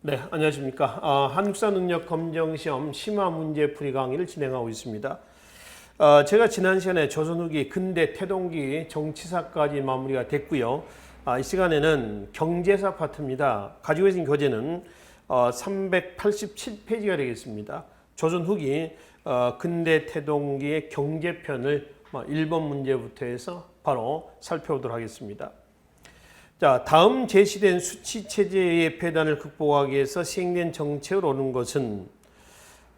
네, 안녕하십니까. 한국사 능력 검정 시험 심화 문제풀이 강의를 진행하고 있습니다. 제가 지난 시간에 조선 후기 근대 태동기 정치사까지 마무리가 됐고요. 이 시간에는 경제사 파트입니다. 가지고 계신 교재는 387페이지가 되겠습니다. 조선 후기 근대 태동기의 경제편을 1번 문제부터 해서 바로 살펴보도록 하겠습니다. 자, 다음 제시된 수치체제의 폐단을 극복하기 위해서 시행된 정책을 오는 것은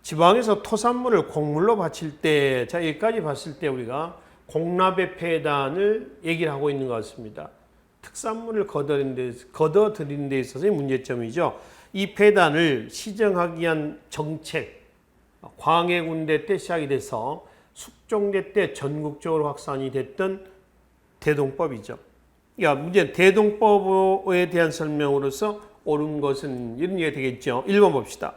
지방에서 토산물을 곡물로 바칠 때, 자, 여기까지 봤을 때 우리가 공납의 폐단을 얘기를 하고 있는 것 같습니다. 특산물을 걷어들이는 데 있어서의 문제점이죠. 이 폐단을 시정하기 위한 정책, 광해군대 때 시작이 돼서 숙종대 때 전국적으로 확산이 됐던 대동법이죠. 문제 대동법에 대한 설명으로서 옳은 것은 이런 얘기가 되겠죠. 1번 봅시다.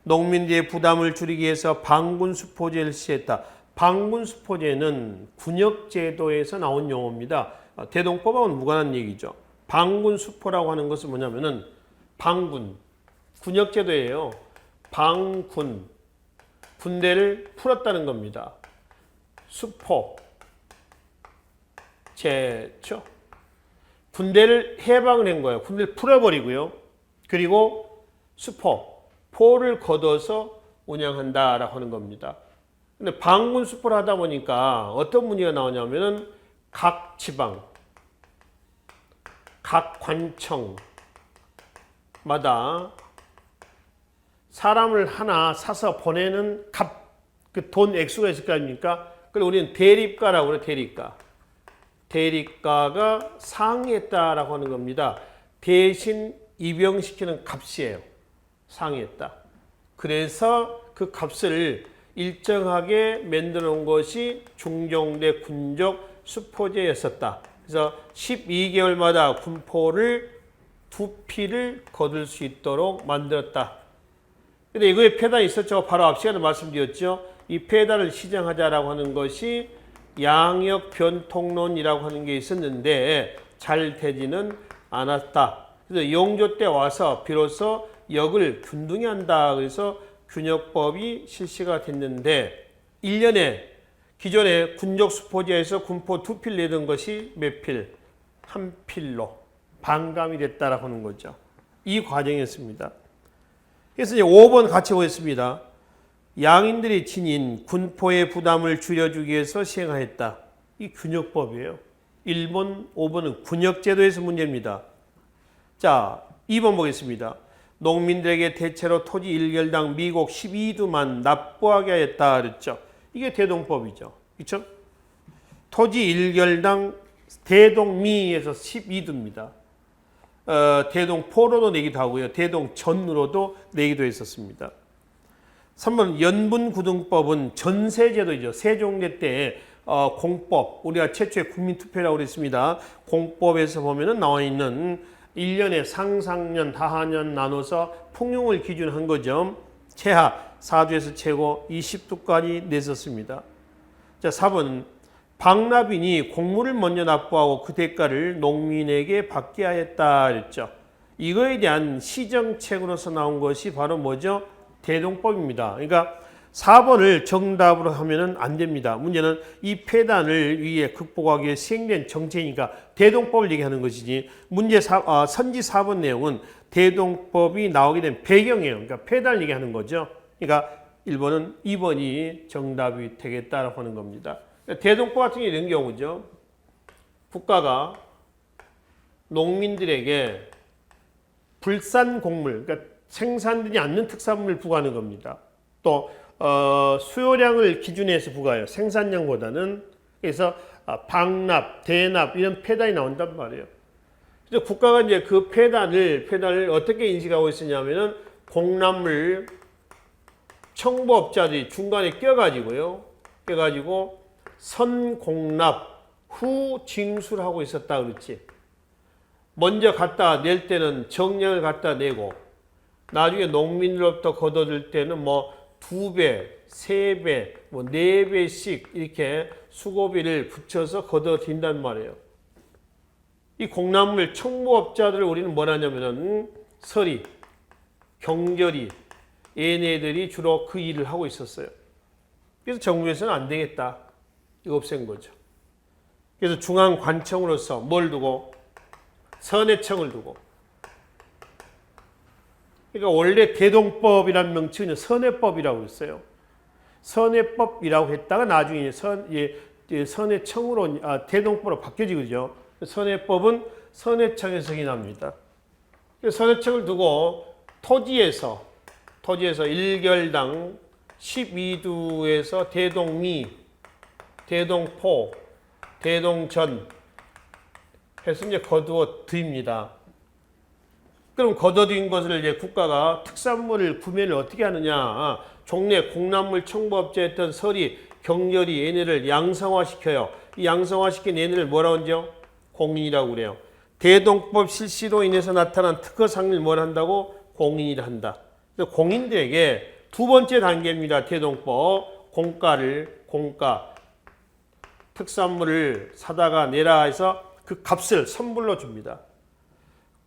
농민들의 부담을 줄이기 위해서 방군수포제를 시했다. 방군수포제는 군역제도에서 나온 용어입니다. 대동법하고는 무관한 얘기죠. 방군수포라고 하는 것은 뭐냐면은 방군, 군역제도예요. 방군, 군대를 풀었다는 겁니다. 수포, 제초. 군대를 해방을 한 거예요. 군대를 풀어버리고요. 그리고 포를 걷어서 운영한다라고 하는 겁니다. 근데 방군 수포를 하다 보니까 어떤 문제가 나오냐면은 각 지방, 각 관청마다 사람을 하나 사서 보내는 그 돈 액수가 있을 거 아닙니까? 그걸 우리는 대립가라고 그래요. 대립가. 대립가가 상회했다라고 하는 겁니다. 대신 입영시키는 값이에요. 상회했다. 그래서 그 값을 일정하게 만들어 놓은 것이 중종대 군적 수포제였었다. 그래서 12개월마다 군포를 2피를 거둘 수 있도록 만들었다. 근데 이거에 폐단이 있었죠. 바로 앞 시간에 말씀드렸죠. 이 폐단을 시정하자라고 하는 것이 양역 변통론이라고 하는 게 있었는데 잘 되지는 않았다. 그래서 영조 때 와서 비로소 역을 균등히 한다. 그래서 균역법이 실시가 됐는데 1년에 기존에 군적수포제에서 군포 2필 내던 것이 몇 필? 1필로 반감이 됐다라고 하는 거죠. 이 과정이었습니다. 그래서 이제 5번 같이 보겠습니다. 양인들이 지닌 군포의 부담을 줄여주기 위해서 시행하였다. 이 균역법이에요. 1번, 5번은 군역제도에서 문제입니다. 자, 2번 보겠습니다. 농민들에게 대체로 토지 1결당 미곡 12두만 납부하게 하였다 그랬죠. 이게 대동법이죠. 그렇죠? 토지 1결당 대동미에서 12두입니다. 대동포로도 내기도 하고요. 대동전으로도 내기도 했었습니다. 3번 연분구등법은 전세제도이죠. 세종대 때 공법, 우리가 최초의 국민투표라고 그랬습니다. 공법에서 보면은 나와 있는 1년에 상상년, 다하년 나눠서 풍용을 기준한 거죠. 최하 4주에서 최고 20두까지 냈었습니다. 자, 4번 방납인이 공물을 먼저 납부하고 그 대가를 농민에게 받게 하였다 그랬죠. 이거에 대한 시정책으로서 나온 것이 바로 뭐죠? 대동법입니다. 그러니까 4번을 정답으로 하면은 안 됩니다. 문제는 이 폐단을 위해 극복하기 위해 시행된 정책이니까 대동법을 얘기하는 것이지 선지 4번 내용은 대동법이 나오게 된 배경이에요. 그러니까 폐단을 얘기하는 거죠. 그러니까 1번은 2번이 정답이 되겠다라고 하는 겁니다. 그러니까 대동법 같은 게 이런 경우죠. 국가가 농민들에게 불산 곡물, 그러니까 생산되지 않는 특산물을 부과하는 겁니다. 또 수요량을 기준해서 부과해요. 생산량보다는. 그래서 방납, 대납 이런 폐단이 나온단 말이에요. 그래서 국가가 이제 그 폐단을 어떻게 인식하고 있었냐면은 공납물 청부업자들이 중간에 껴가지고 선공납 후 징수를 하고 있었다 그렇지. 먼저 갖다 낼 때는 정량을 갖다 내고 나중에 농민으로부터 걷어들 때는 뭐 2배, 3배, 뭐 4배씩 이렇게 수고비를 붙여서 걷어들인단 말이에요. 이 공납물 청부업자들을 우리는 뭐라 하냐면은 서리, 경절이 얘네들이 주로 그 일을 하고 있었어요. 그래서 정부에서는 안 되겠다. 이거 없앤 거죠. 그래서 중앙관청으로서 뭘 두고? 선해청을 두고. 그러니까 원래 대동법이라는 명칭은 선해법이라고 했어요. 선해법이라고 했다가 나중에 선해청으로 대동법으로 바뀌어지죠. 선해법은 선해청에서 기납니다. 선해청을 두고 토지에서 1결당 12두에서 대동미, 대동포, 대동전 해서 이제 거두어 드립니다. 그럼 거둬들인 것을 이제 국가가 특산물을 구매를 어떻게 하느냐? 종래 공납물 청부업체였던 서리, 경렬이 얘네를 양성화시켜요. 이 양성화시킨 얘네를 뭐라고 하죠? 공인이라고 그래요. 대동법 실시로 인해서 나타난 특허상을 뭘 한다고? 공인이라 한다. 그래서 공인들에게 두 번째 단계입니다. 대동법 공가 특산물을 사다가 내라 해서 그 값을 선불로 줍니다.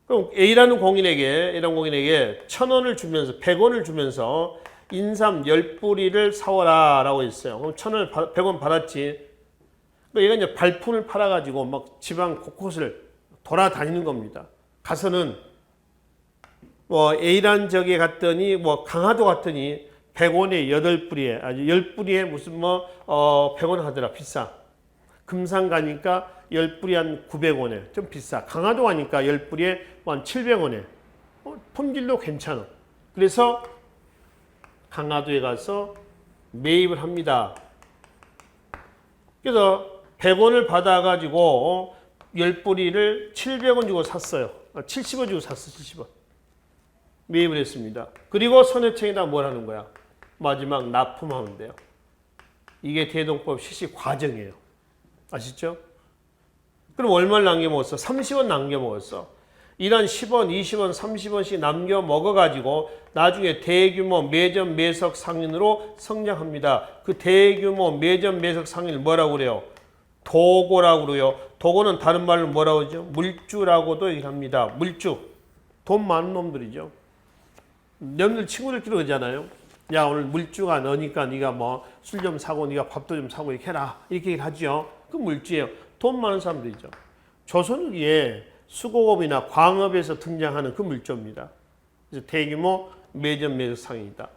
그럼 A라는 공인에게 1,000원을 주면서 100원을 주면서 인삼 10뿌리를 사와라 라고 했어요. 그럼 1,000원 100원 받았지. 얘가 이제 발품을 팔아가지고 막 지방 곳곳을 돌아다니는 겁니다. 가서는 뭐 A라는 적에 갔더니 뭐 강화도 갔더니 100원에 8뿌리에 아주 10뿌리에 무슨 100원 하더라. 비싸. 금산 가니까 10뿌리 한 900원에 좀 비싸. 강화도 가니까 10뿌리에 한 700원에 품질도 괜찮아. 그래서 강화도에 가서 매입을 합니다. 그래서 100원을 받아가지고 10뿌리를 700원 주고 샀어요. 70원 주고 샀어. 70원. 매입을 했습니다. 그리고 선해청에다 뭘 하는 거야? 마지막 납품하면 돼요. 이게 대동법 실시 과정이에요. 아시죠? 그럼 얼마를 남겨 먹었어? 30원 남겨 먹었어. 이런 10원, 20원, 30원씩 남겨 먹어가지고 나중에 대규모 매점 매석 상인으로 성장합니다. 그 대규모 매점 매석 상인을 뭐라고 그래요? 도고라고 그래요. 도고는 다른 말로 뭐라고 하죠? 물주라고도 얘기합니다. 물주. 돈 많은 놈들이죠. 여러분들 친구들끼리 그러잖아요. 야, 오늘 물주가 너니까 네가 뭐 술 좀 사고 네가 밥도 좀 사고 이렇게 해라. 이렇게 하죠. 그 물주예요. 돈 많은 사람들이죠. 조선후기에 수공업이나 광업에서 등장하는 그 물조입니다. 그래서 대규모 매점 매석 상인이다.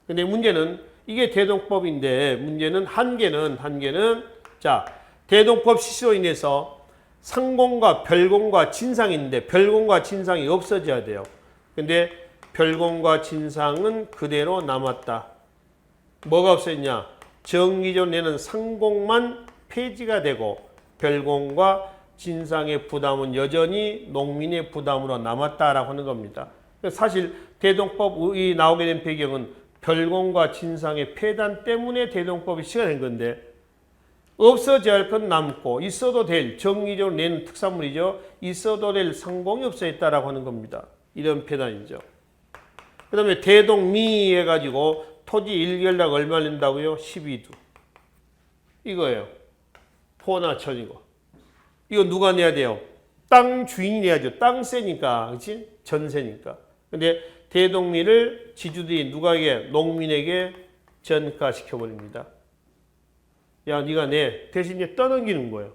근데 문제는 이게 대동법인데 문제는 한계는 자, 대동법 실시로 인해서 상공과 별공과 진상인데 별공과 진상이 없어져야 돼요. 근데 별공과 진상은 그대로 남았다. 뭐가 없어졌냐? 정기적으로 내는 상공만 폐지가 되고 별공과 진상의 부담은 여전히 농민의 부담으로 남았다라고 하는 겁니다. 사실 대동법이 나오게 된 배경은 별공과 진상의 폐단 때문에 대동법이 시작된 건데 없어져야 할 건 남고 있어도 될 정기적으로 내는 특산물이죠. 있어도 될 상공이 없어졌다라고 하는 겁니다. 이런 폐단이죠. 그 다음에 대동미 해가지고 토지 1결당 얼마 낸다고요? 12두. 이거예요. 포나 천이고. 이거 누가 내야 돼요? 땅 주인이 내야죠. 땅세니까. 그치? 전세니까. 근데 대동미를 지주들이 누가에게? 농민에게 전가시켜버립니다. 야, 네가 내. 대신 이제 떠넘기는 거예요.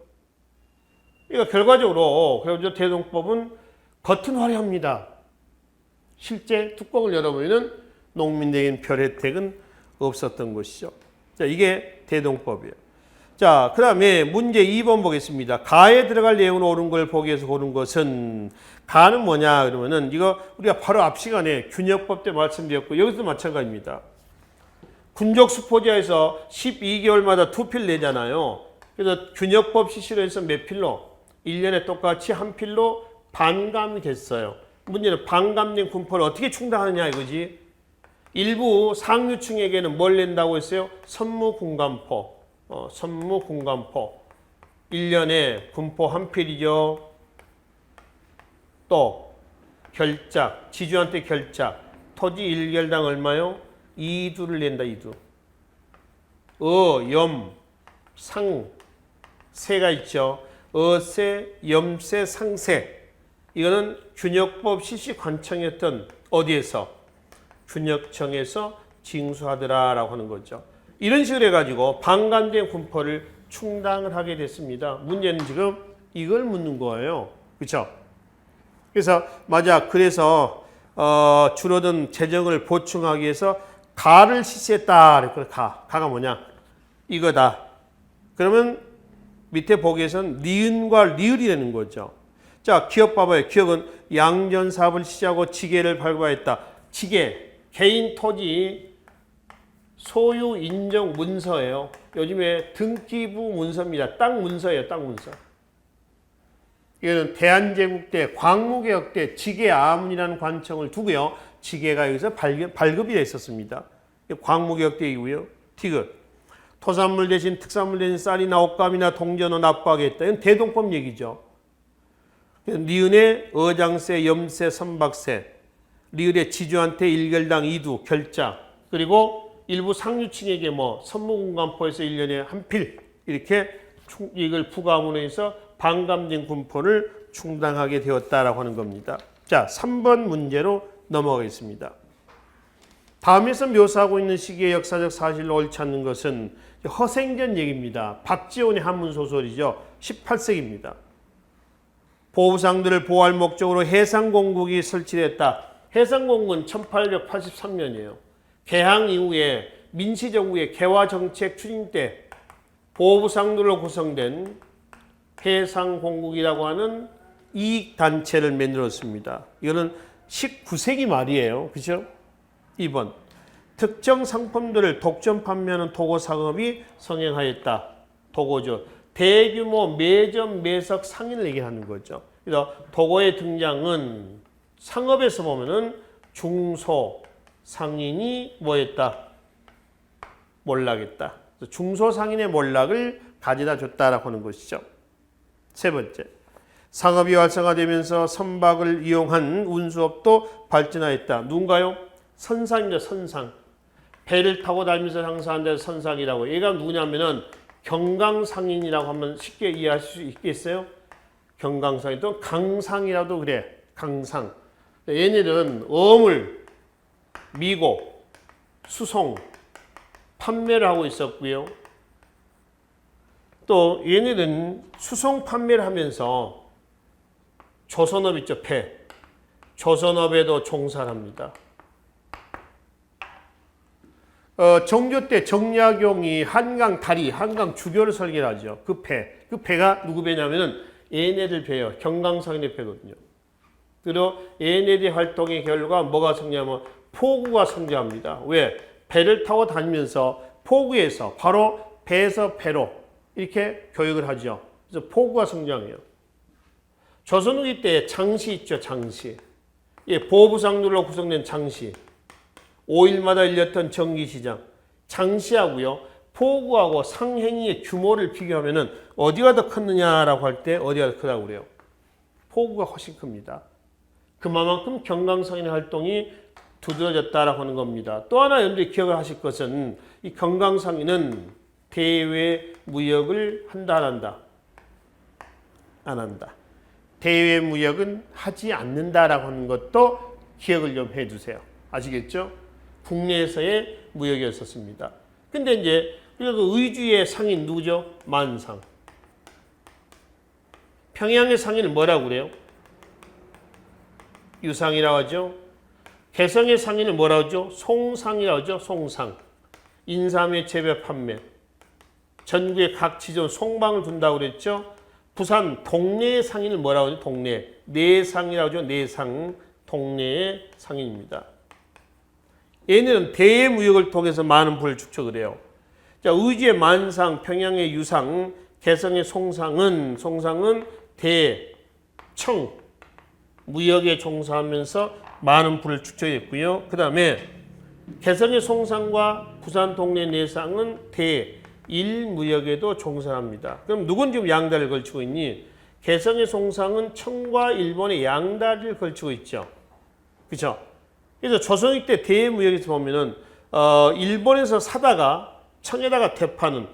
그러니까 결과적으로 그래서 대동법은 겉은 화려합니다. 실제 뚜껑을 열어보면 농민에게는 별 혜택은 없었던 것이죠. 자, 이게 대동법이에요. 자, 그 다음에 문제 2번 보겠습니다. 가에 들어갈 내용으로 옳은 걸 보기 위해서 고른 것은 가는 뭐냐 그러면은 이거 우리가 바로 앞 시간에 균역법 때 말씀드렸고 여기서도 마찬가지입니다. 군족수포지하에서 12개월마다 2필 내잖아요. 그래서 균역법 실시로 해서 몇 필로? 1년에 똑같이 한 필로 반감이 됐어요. 문제는 반감된 군포를 어떻게 충당하느냐 이거지. 일부 상류층에게는 뭘 낸다고 했어요? 선무군감포. 선무군감포. 1년에 군포 한 필이죠. 또 결작, 지주한테 결작. 토지 1결당 얼마요? 2두를 낸다. 2두. 염, 상, 세가 있죠. 어세, 염세, 상세. 이거는 균역법 실시 관청이었던 어디에서? 균역청에서 징수하더라라고 하는 거죠. 이런 식으로 해가지고 반감된 군포를 충당을 하게 됐습니다. 문제는 지금 이걸 묻는 거예요. 그렇죠? 그래서 맞아. 그래서 줄어든 재정을 보충하기 위해서 가를 실시했다. 가가 뭐냐? 이거다. 그러면 밑에 보기에선 니은과 리을이라는 거죠. 자, 기업 봐봐요. 기업은 양전사업을 시작하고 지계를 발부하였다. 지계, 개인 토지 소유 인정 문서예요. 요즘에 등기부 문서입니다. 땅 문서예요. 땅 문서. 이거는 대한제국 때 광무개혁 때 지계아문이라는 관청을 두고요. 지계가 여기서 발급이 됐었습니다. 광무개혁 때 이후요. 티귿. 토산물 대신 특산물 대신 쌀이나 옷감이나 동전을 납부하겠다. 이건 대동법 얘기죠. 니은의 어장세, 염세, 선박세, 리을의 지주한테 1결당 2두 결자, 그리고 일부 상류층에게 선무공간포에서 1년에 한 필 이렇게 이걸 부과함으로 해서 반감된 군포를 충당하게 되었다라고 하는 겁니다. 자, 3번 문제로 넘어가겠습니다. 다음에서 묘사하고 있는 시기의 역사적 사실로 옳지 않는 것은 허생전 얘기입니다. 박지원의 한문소설이죠. 18세기입니다. 보부상들을 보호할 목적으로 해상공국이 설치됐다. 해상공국은 1883년이에요. 개항 이후에 민시정부의 개화정책 추진 때 보부상들로 구성된 해상공국이라고 하는 이익단체를 만들었습니다. 이거는 19세기 말이에요. 그죠? 2번. 특정 상품들을 독점 판매하는 도고 상업이 성행하였다. 도고죠. 대규모 매점 매석 상인을 얘기하는 거죠. 그래서 도고의 등장은 상업에서 보면은 중소 상인이 뭐했다? 몰락했다. 중소 상인의 몰락을 가져다 줬다라고 하는 것이죠. 세 번째. 상업이 활성화되면서 선박을 이용한 운수업도 발전하였다. 누군가요? 선상입니다. 선상. 배를 타고 다니면서 장사하는 데서 선상이라고. 얘가 누구냐면은 경강상인이라고 하면 쉽게 이해할 수 있겠어요? 경강상인 또 강상이라도 그래. 강상. 얘네들은 어물, 미고, 수송, 판매를 하고 있었고요. 또 얘네들은 수송 판매를 하면서 조선업 있죠. 배. 조선업에도 종사를 합니다. 정조 때 정약용이 한강 다리, 한강 주교를 설계를 하죠. 그 배가 누구 배냐면은 얘네들 배예요. 경강상인의 배거든요. 그리고 얘네들의 활동의 결과 뭐가 성장하면 포구가 성장합니다. 왜? 배를 타고 다니면서 포구에서 바로 배에서 배로 이렇게 교육을 하죠. 그래서 포구가 성장해요. 조선 후기 때 장시 있죠. 장시. 예, 보부상들로 구성된 장시. 5일마다 열렸던 정기시장. 장시하고요. 포구하고 상행위의 규모를 비교하면 어디가 더 컸느냐라고 할 때 어디가 더 크다고 그래요. 포구가 훨씬 큽니다. 그만큼 경강상인의 활동이 두드러졌다라고 하는 겁니다. 또 하나 여러분들이 기억을 하실 것은 이 경강상인은 대외 무역을 한다 안 한다? 안 한다. 대외 무역은 하지 않는다라고 하는 것도 기억을 좀 해두세요. 아시겠죠? 국내에서의 무역이었었습니다. 근데 이제 우리가 그 의주의 상인 누구죠? 만상. 평양의 상인을 뭐라고 그래요? 유상이라고 하죠. 개성의 상인을 뭐라고 하죠? 송상이라고 하죠. 송상. 인삼의 재배 판매. 전국의 각 지점 송방을 둔다고 그랬죠. 부산 동네의 상인을 뭐라고 하죠? 동네. 내상이라고 하죠. 내상. 동네의 상인입니다. 얘네는 대외 무역을 통해서 많은 부를 축적을 해요. 자, 의주의 만상, 평양의 유상, 개성의 송상은 대청 무역에 종사하면서 많은 부를 축적했고요. 그 다음에 개성의 송상과 부산 동네 내상은 대일무역에도 종사합니다. 그럼 누군 지금 양다리를 걸치고 있니? 개성의 송상은 청과 일본의 양다리를 걸치고 있죠. 그렇죠? 그래서 조선시 때 대무역에서 보면은 일본에서 사다가 청에다가 대파는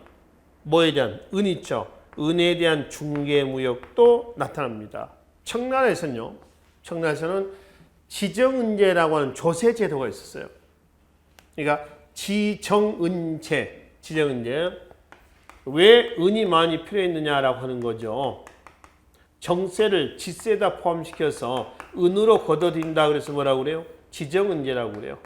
뭐에 대한 은 있죠. 은에 대한 중개무역도 나타납니다. 청나라에서는 지정은제라고 하는 조세제도가 있었어요. 그러니까 지정은제. 왜 은이 많이 필요했느냐라고 하는 거죠. 정세를 지세다 포함시켜서 은으로 걷어들인다 그래서 뭐라고 그래요? 지정은제라고 그래요.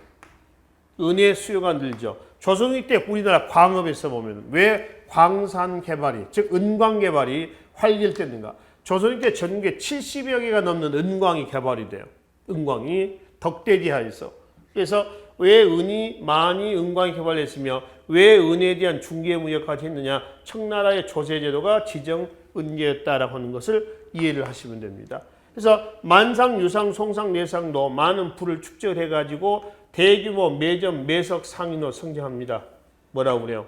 은의 수요가 늘죠. 조선후기 때 우리나라 광업에서 보면 왜 광산 개발이, 즉 은광 개발이 활발했는가? 조선후기 때 전국에 70여 개가 넘는 은광이 개발이 돼요. 은광이 덕대지하에서. 그래서 왜 은이 많이 은광이 개발했으며 왜 은에 대한 중개무역까지 했느냐? 청나라의 조세제도가 지정은제였다라고 하는 것을 이해를 하시면 됩니다. 그래서 만상, 유상, 송상, 내상도 많은 부를 축적을 해가지고 대규모 매점, 매석, 상인으로 성장합니다. 뭐라고 그래요?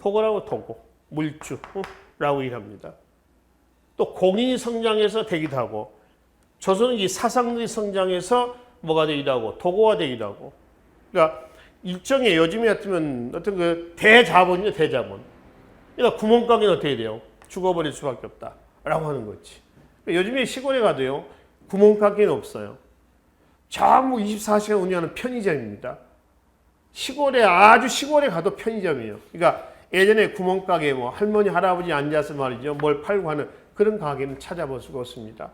토고라고 토고, 물주라고 일합니다. 또 공인이 성장해서 되기도 하고 조선이 사상들이 성장해서 뭐가 되기도 하고 도고가 되기도 하고 그러니까 일종의 요즘에 같으면 어떤 그 대자본이죠, 대자본. 그러니까 구멍가게는 어떻게 돼요? 죽어버릴 수밖에 없다라고 하는 거지. 그러니까 요즘에 시골에 가도요, 구멍가게는 없어요. 전부 24시간 운영하는 편의점입니다. 시골에, 아주 시골에 가도 편의점이에요. 그러니까 예전에 구멍가게 뭐 할머니, 할아버지 앉아서 말이죠, 뭘 팔고 하는 그런 가게는 찾아볼 수가 없습니다.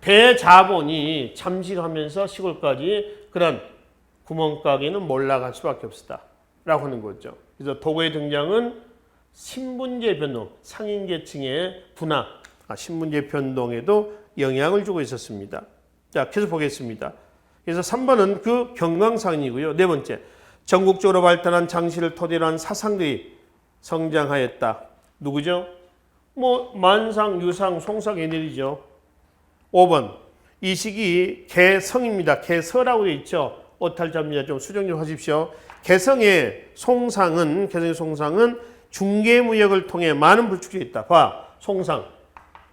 대자본이 잠식하면서 시골까지 그런 구멍가게는 몰라갈 수밖에 없다 라고 하는 거죠. 그래서 도고의 등장은 신분제 변동, 상인계층의 분화, 신분제 변동에도 영향을 주고 있었습니다. 자, 계속 보겠습니다. 그래서 3번은 그 경강상인이고요. 네 번째, 전국적으로 발달한 장씨를 토대로 한 사상들이 성장하였다. 누구죠? 뭐 만상, 유상, 송상 애들이죠. 5번, 이 시기 개성입니다. 개서라고 되어 있죠. 오탈자입니다. 좀 수정 좀 하십시오. 개성의 송상은 중개무역을 통해 많은 불축이 있다. 봐, 송상.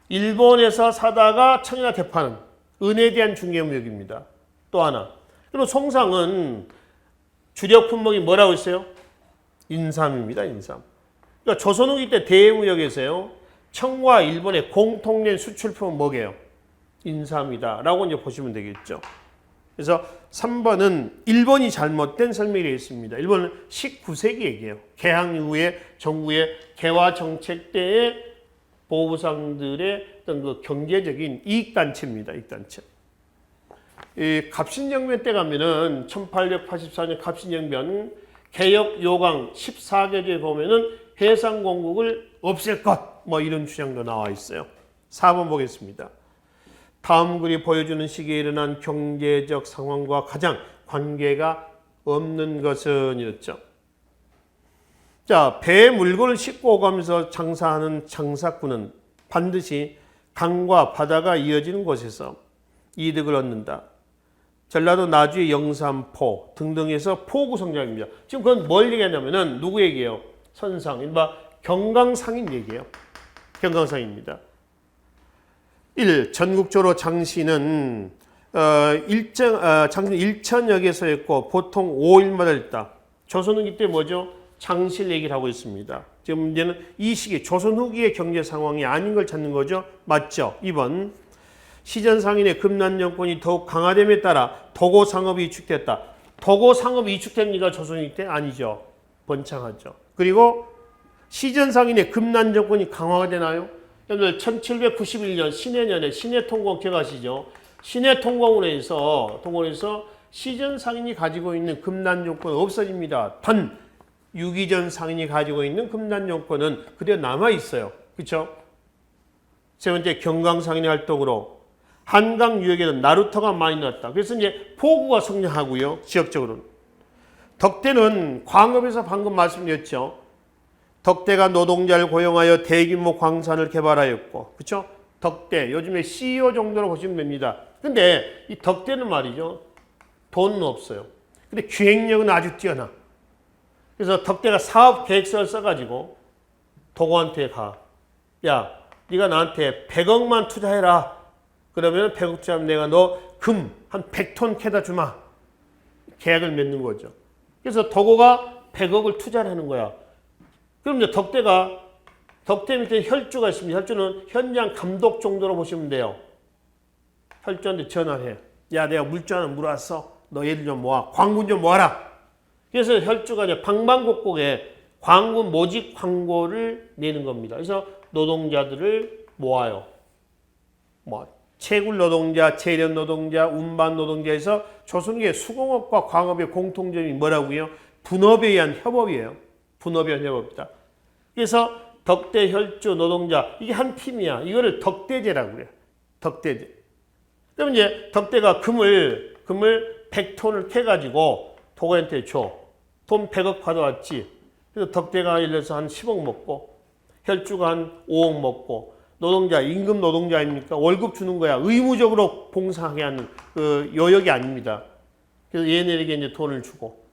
일본에서 사다가 청이나 대파는 은에 대한 중개무역입니다. 또 하나. 그리고 송상은 주력 품목이 뭐라고 했어요? 인삼입니다. 인삼. 그러니까 조선후기 때 대무역에서요, 청과 일본의 공통된 수출품은 뭐게요? 인삼이다. 라고 이제 보시면 되겠죠. 그래서 3번은 일본이 잘못된 설명이 되어 있습니다. 일본은 19세기 얘기예요. 개항 이후에 정부의 개화 정책 때의 보부상들의 어떤 그 경제적인 이익단체입니다. 이익단체. 이 갑신정변 때 가면은 1884년 갑신정변 개혁 요강 14개조에 보면은 해상공국을 없앨 것, 뭐 이런 주장도 나와 있어요. 4번 보겠습니다. 다음 글이 보여주는 시기에 일어난 경제적 상황과 가장 관계가 없는 것은 이렇죠. 자, 배에 물건을 싣고 오가면서 장사하는 장사꾼은 반드시 강과 바다가 이어지는 곳에서 이득을 얻는다. 전라도 나주의 영산포 등등에서 포구 성장입니다. 지금 그건 뭘 얘기하냐면은 누구 얘기예요? 선상, 이른바 경강상인 얘기예요. 경강상입니다. 1. 전국적으로 장시는 장시는 일천여 개서 했고 보통 5일마다 있다. 조선후기 때 뭐죠? 장실 얘기를 하고 있습니다. 지금 문제는 이 시기 조선 후기의 경제 상황이 아닌 걸 찾는 거죠. 맞죠? 2번. 시전상인의 금난 정권이 더욱 강화됨에 따라 도고 상업이 위축됐다. 도고 상업이 위축됩니까? 조선 후기 때? 아니죠. 번창하죠. 그리고 시전상인의 금난 정권이 강화가 되나요? 여러분들 1791년 신해년에 신해통공 기억하시죠? 신해통공으로 해서 시전 상인이 가지고 있는 금난 정권은 없어집니다. 단 유기전 상인이 가지고 있는 금난 정권은 그대로 남아 있어요. 그렇죠? 세 번째, 경강 상인의 활동으로 한강 유역에는 나루터가 많이 났다. 그래서 이제 포구가 성장하고요. 지역적으로는. 덕대는 광업에서 방금 말씀드렸죠. 덕대가 노동자를 고용하여 대규모 광산을 개발하였고, 그렇죠? 덕대, 요즘에 CEO 정도로 보시면 됩니다. 근데 이 덕대는 말이죠, 돈은 없어요. 근데 기획력은 아주 뛰어나. 그래서 덕대가 사업 계획서를 써가지고 도고한테 가. 야, 네가 나한테 100억만 투자해라. 그러면 100억 투자하면 내가 너 금 한 100톤 캐다 주마. 계약을 맺는 거죠. 그래서 도고가 100억을 투자를 하는 거야. 그럼 이제 덕대 밑에 혈주가 있습니다. 혈주는 현장 감독 정도로 보시면 돼요. 혈주한테 전화를 해. 야, 내가 물주 하나 물어왔어. 너 얘들 좀 모아. 광군 좀 모아라. 그래서 혈주가 이제 방방곡곡에 광고 모집 광고를 내는 겁니다. 그래서 노동자들을 모아요. 뭐 채굴 노동자, 체련 노동자, 운반 노동자에서 조선의 수공업과 광업의 공통점이 뭐라고요? 분업에 의한 협업이에요. 분업에 의한 협업이다. 그래서 덕대, 혈주, 노동자 이게 한 팀이야. 이거를 덕대제라고 그래요. 덕대제. 그러면 이제 덕대가 금을 100톤을 캐가지고 도가한테 줘. 돈 100억 받아왔지. 그래서 덕대가 예를 들어서 한 10억 먹고 혈주가 한 5억 먹고 노동자, 임금 노동자 아닙니까? 월급 주는 거야. 의무적으로 봉사하게 하는 그 요역이 아닙니다. 그래서 얘네에게 이제 돈을 주고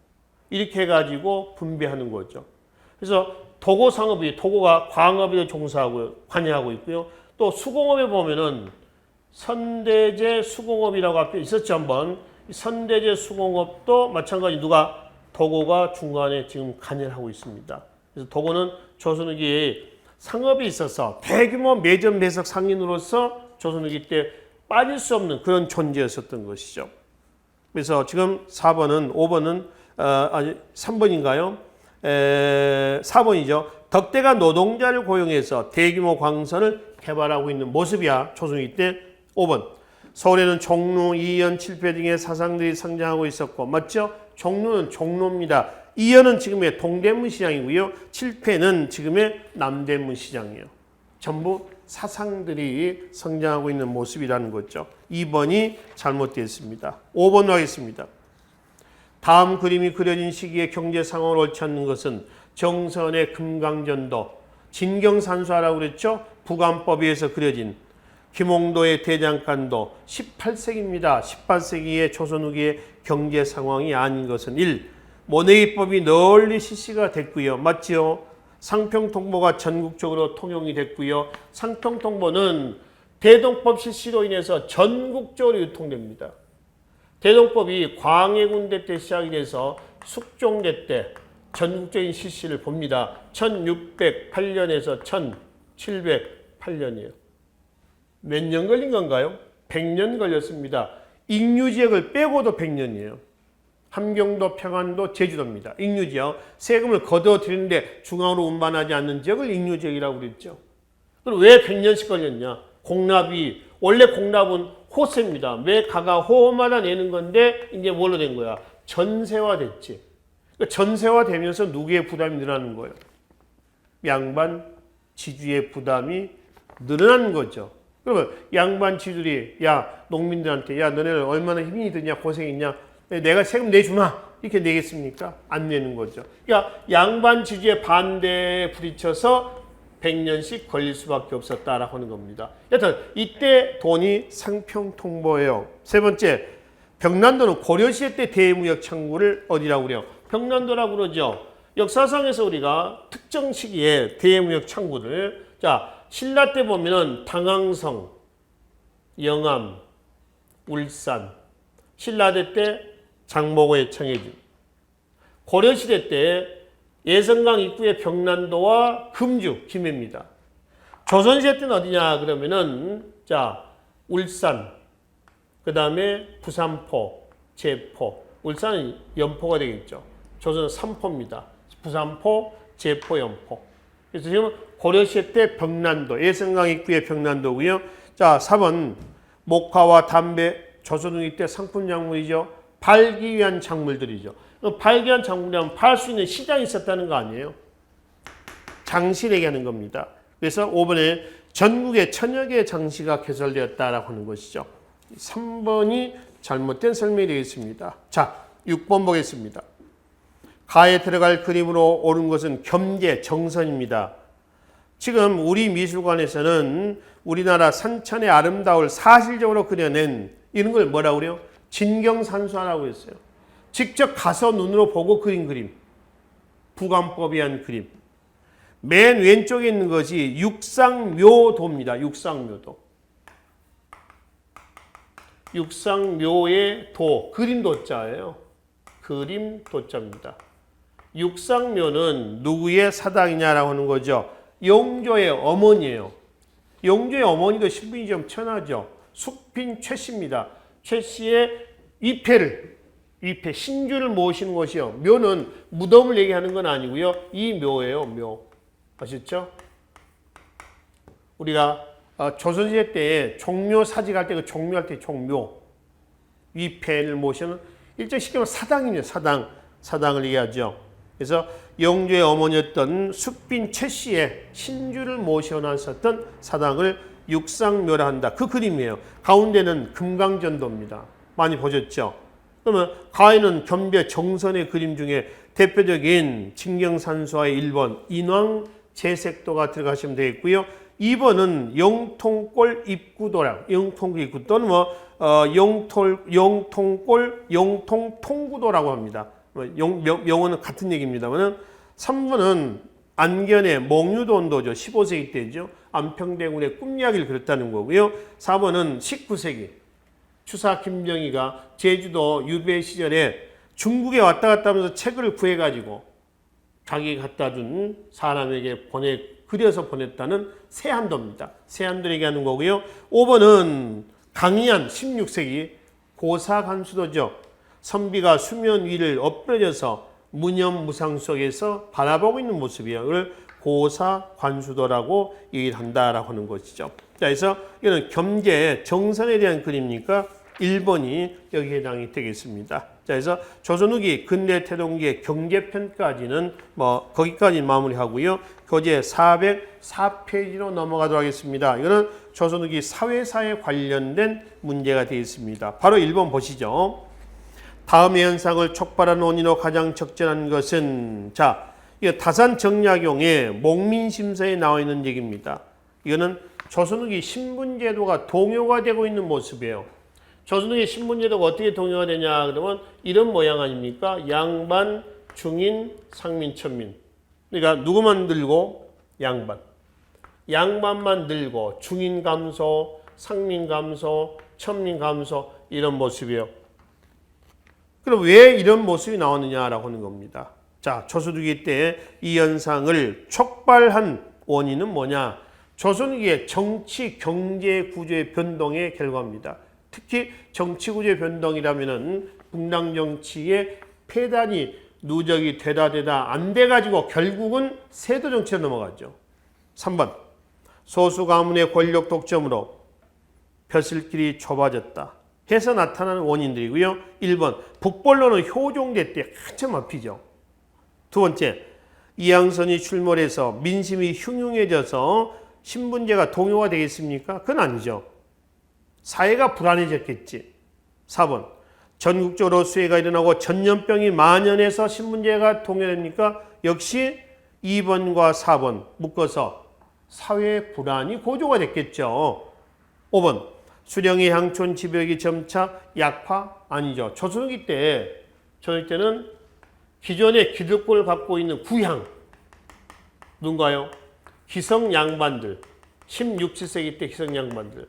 이렇게 해가지고 분배하는 거죠. 그래서 도고 상업이 도고가 광업에 종사하고 관여하고 있고요. 또 수공업에 보면은 선대제 수공업이라고 앞에 있었죠 한번. 선대제 수공업도 마찬가지 누가 도고가 중간에 지금 관여를 하고 있습니다. 그래서 도고는 조선후기에 상업이 있어서 대규모 매점 매석 상인으로서 조선후기 때 빠질 수 없는 그런 존재였었던 것이죠. 그래서 지금 5번은 3번인가요? 4번이죠. 덕대가 노동자를 고용해서 대규모 광선을 개발하고 있는 모습이야. 조선후기 때 5번. 서울에는 종로, 이연, 칠패 등의 사상들이 성장하고 있었고 맞죠? 종로는 종로입니다. 이연은 지금의 동대문 시장이고요. 칠패는 지금의 남대문 시장이에요. 전부 사상들이 성장하고 있는 모습이라는 거죠. 2번이 잘못되었습니다. 5번으로 하겠습니다. 다음 그림이 그려진 시기에 경제 상황을 옳지 않는 것은 정선의 금강전도, 진경산수하라고 그랬죠. 부관법에 의해서 그려진 김홍도의 대장간도 18세기입니다. 18세기의 조선 후기의 경제 상황이 아닌 것은 1. 모내기법이 널리 실시가 됐고요. 맞죠? 상평통보가 전국적으로 통용이 됐고요. 상평통보는 대동법 실시로 인해서 전국적으로 유통됩니다. 대동법이 광해군대 때 시작이 돼서 숙종대 때 전국적인 실시를 봅니다. 1608년에서 1708년이에요. 몇 년 걸린 건가요? 100년 걸렸습니다. 익류지역을 빼고도 100년이에요. 함경도, 평안도, 제주도입니다. 익류지역. 세금을 걷어들이는데 중앙으로 운반하지 않는 지역을 익류지역이라고 그랬죠. 그럼 왜 100년씩 걸렸냐? 공납이, 원래 공납은 호세입니다. 매 가가 호마다 내는 건데 이제 뭘로 된 거야? 전세화 됐지. 그러니까 전세화 되면서 누구의 부담이 늘어나는 거예요? 양반 지주의 부담이 늘어나는 거죠. 그러면 양반 지주들이 야 농민들한테 야 너네는 얼마나 힘이 드냐 고생했냐 내가 세금 내주마 이렇게 내겠습니까? 안 내는 거죠. 그러니까 양반 지주의 반대에 부딪혀서 100년씩 걸릴 수밖에 없었다라고 하는 겁니다. 여튼 이때 돈이 상평통보예요. 세 번째, 병난도는 고려시대 때 대무역 창구를 어디라고 그래요? 병난도라고 그러죠. 역사상에서 우리가 특정 시기에 대무역 창구를 자 신라 때 보면은 당항성, 영암, 울산, 신라대 때 장목의 청해진, 고려시대 때 예성강 입구의 병난도와 금주, 김해입니다. 조선시대 때는 어디냐 그러면은 자 울산, 그 다음에 부산포, 제포, 울산은 연포가 되겠죠. 조선은 삼포입니다. 부산포, 제포, 연포. 그래서 지금 고려시대 때 병난도, 예성강 입구의 병난도고요. 자 4번 목화와 담배, 조선후기 때 상품 작물이죠. 팔기 위한 작물들이죠. 팔기 위한 작물이라면 팔 수 있는 시장이 있었다는 거 아니에요? 장시를 얘기하는 겁니다. 그래서 5번에 전국에 천여 개의 장시가 개설되었다라고 하는 것이죠. 3번이 잘못된 설명이 되겠습니다. 자, 6번 보겠습니다. 가에 들어갈 그림으로 옳은 것은 겸재, 정선입니다. 지금 우리 미술관에서는 우리나라 산천의 아름다움을 사실적으로 그려낸 이런 걸 뭐라고 그래요? 진경산수하라고 했어요. 직접 가서 눈으로 보고 그린 그림. 부관법에 의한 그림. 맨 왼쪽에 있는 것이 육상묘도입니다. 육상묘도. 육상묘의 도, 그림도자예요. 그림도자입니다. 육상묘는 누구의 사당이냐라고 하는 거죠. 영조의 어머니예요. 영조의 어머니도 신분이 좀 천하죠. 숙빈 최씨입니다. 최씨의 위패를 위패, 신주를 모시는 것이요. 묘는 무덤을 얘기하는 건 아니고요. 이 묘예요, 묘. 아셨죠? 우리가 조선시대 때 종묘 사직할 때 그 종묘할 때 종묘 위패를 모시는 일정 시기면 사당입니다. 사당을 얘기하죠. 그래서 영조의 어머니였던 숙빈 최 씨의 신주를 모셔놨었던 사당을 육상묘라 한다. 그 그림이에요. 가운데는 금강전도입니다. 많이 보셨죠? 그러면 가에는 겸배 정선의 그림 중에 대표적인 진경산수화의 1번 인왕 제색도가 들어가시면 되겠고요. 2번은 영통골 입구도랑 영통골 입구 또는 영통골 영통통구도라고 합니다. 명언은 같은 얘기입니다만 3번은 안견의 몽유도원도죠. 15세기 때죠. 안평대군의 꿈이야기를 그렸다는 거고요. 4번은 19세기 추사 김정희가 제주도 유배 시절에 중국에 왔다 갔다 하면서 책을 구해가지고 자기가 갖다 준 사람에게 그려서 보냈다는 세한도입니다. 세한도를 얘기하는 거고요. 5번은 강희안 16세기 고사간수도죠. 선비가 수면 위를 엎드려져서 무념무상 속에서 바라보고 있는 모습이에요. 그걸 고사관수도라고 얘기를 한다라고 하는 것이죠. 자, 그래서 이거는 겸재 정선에 대한 그림이니까 1번이 여기 해당이 되겠습니다. 자, 그래서 조선 후기 근대 태동기의 경제편까지는 거기까지 마무리하고요. 교재 404페이지로 넘어가도록 하겠습니다. 이거는 조선 후기 사회사에 관련된 문제가 되겠습니다. 바로 1번 보시죠. 다음의 현상을 촉발하는 원인으로 가장 적절한 것은 이거 다산정약용의 목민심서에 나와 있는 얘기입니다. 이거는 조선 후기 신분제도가 동요가 되고 있는 모습이에요. 조선 후기 신분제도가 어떻게 동요가 되냐 그러면 이런 모양 아닙니까? 양반, 중인, 상민, 천민. 그러니까 누구만 들고? 양반. 양반만 들고 중인 감소, 상민 감소, 천민 감소 이런 모습이에요. 그럼 왜 이런 모습이 나왔느냐라고 하는 겁니다. 자, 조선 후기 때 이 현상을 촉발한 원인은 뭐냐? 조선 후기의 정치 경제 구조의 변동의 결과입니다. 특히 정치 구조의 변동이라면은 분당 정치의 폐단이 누적이 되다 안 돼가지고 결국은 세도 정치로 넘어가죠. 3번 소수 가문의 권력 독점으로 벼슬길이 좁아졌다 해서 나타나는 원인들이고요. 1번 북벌로는 효종대 때 한참 앞이죠. 두 번째 이양선이 출몰해서 민심이 흉흉해져서 신분제가 동요가 되겠습니까? 그건 아니죠. 사회가 불안해졌겠지. 4번 전국적으로 수해가 일어나고 전염병이 만연해서 신분제가 동요됩니까? 역시 2번과 4번 묶어서 사회 불안이 고조가 됐겠죠. 5번 수령의 향촌 지벽이 점차 약화? 아니죠. 조선후기 때는 기존의 기득권을 갖고 있는 구향 누군가요? 기성 양반들 16, 17세기 때 기성 양반들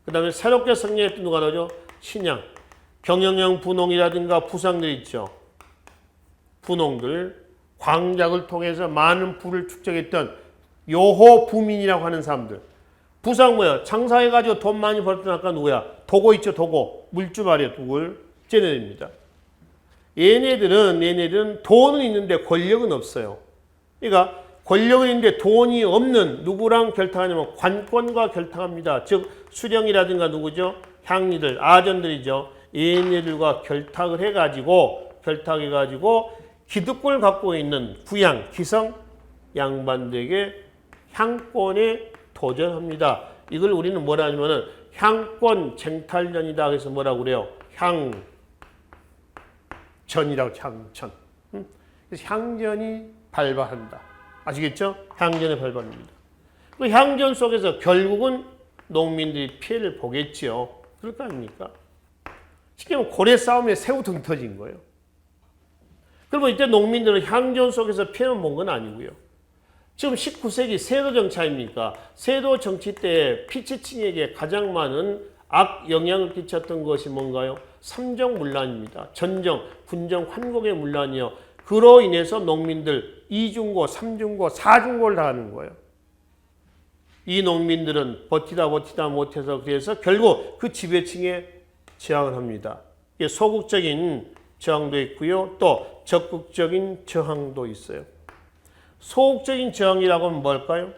그 다음에 새롭게 성립했던 누가 나오죠? 신양 경영형 분홍이라든가 부상들 있죠. 분홍들 광작을 통해서 많은 부를 축적했던 요호 부민이라고 하는 사람들 부상 뭐야? 장사해가지고 돈 많이 벌었던 아까 누구야? 도고 있죠, 도고. 물주 말이에요, 도굴. 쟤네들입니다. 얘네들은 돈은 있는데 권력은 없어요. 그러니까 권력은 있는데 돈이 없는 누구랑 결탁하냐면 관권과 결탁합니다. 즉 수령이라든가 누구죠? 향리들, 아전들이죠. 얘네들과 결탁을 해가지고 기득권을 갖고 있는 구양, 기성 양반들에게 향권에 도전합니다. 이걸 우리는 뭐라 하냐면은 향권 쟁탈전이다. 그래서 뭐라고 그래요? 향전이라고 향전. 그래서 향전이 발발한다. 아시겠죠? 향전의 발발입니다. 그 향전 속에서 결국은 농민들이 피해를 보겠지요. 그럴 거 아닙니까? 쉽게 말하면 고래 싸움에 새우 등 터진 거예요. 그러면 이때 농민들은 향전 속에서 피해만 본 건 아니고요. 지금 19세기 세도 정치 아닙니까? 세도 정치 때 피치층에게 가장 많은 악 영향을 끼쳤던 것이 뭔가요? 삼정문란입니다. 전정, 군정, 환곡의 문란이요. 그로 인해서 농민들 2중고, 3중고, 4중고를 당하는 거예요. 이 농민들은 버티다 못해서 그래서 결국 그 지배층에 제항을 합니다. 이게 소극적인 저항도 있고요. 또 적극적인 저항도 있어요. 소극적인 저항이라고 하면 뭘까요?